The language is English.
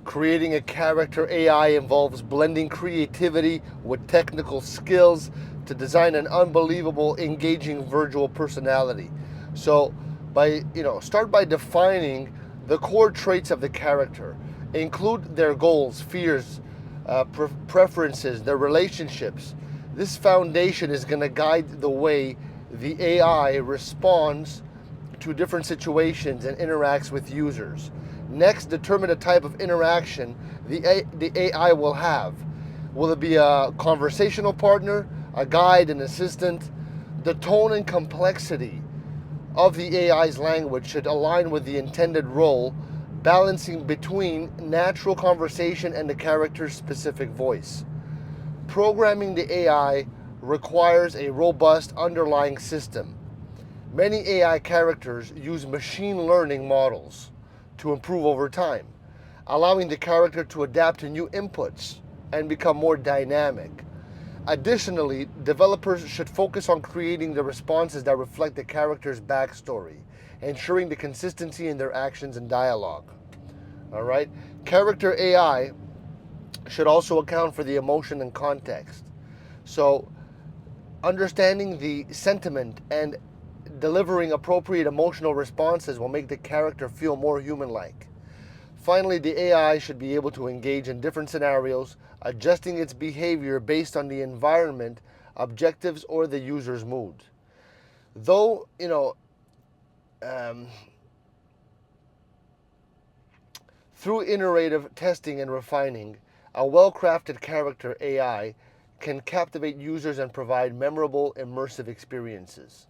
Creating a character AI involves blending creativity with technical skills to design an unbelievable, engaging virtual personality. So, start by defining the core traits of the character. Include their goals, fears, preferences, their relationships. This foundation is going to guide the way the AI responds to different situations and interacts with users. Next, determine the type of interaction the AI will have. Will it be a conversational partner, a guide, an assistant? The tone and complexity of the AI's language should align with the intended role, balancing between natural conversation and the character's specific voice. Programming the AI requires a robust underlying system. Many AI characters use machine learning models to improve over time, allowing the character to adapt to new inputs and become more dynamic. Additionally, developers should focus on creating the responses that reflect the character's backstory, ensuring the consistency in their actions and dialogue. All right? Character AI should also account for the emotion and context. So, understanding the sentiment and delivering appropriate emotional responses will make the character feel more human like. Finally, the AI should be able to engage in different scenarios, adjusting its behavior based on the environment, objectives, or the user's mood. Though, um, through iterative testing and refining, a well crafted character AI can captivate users and provide memorable, immersive experiences.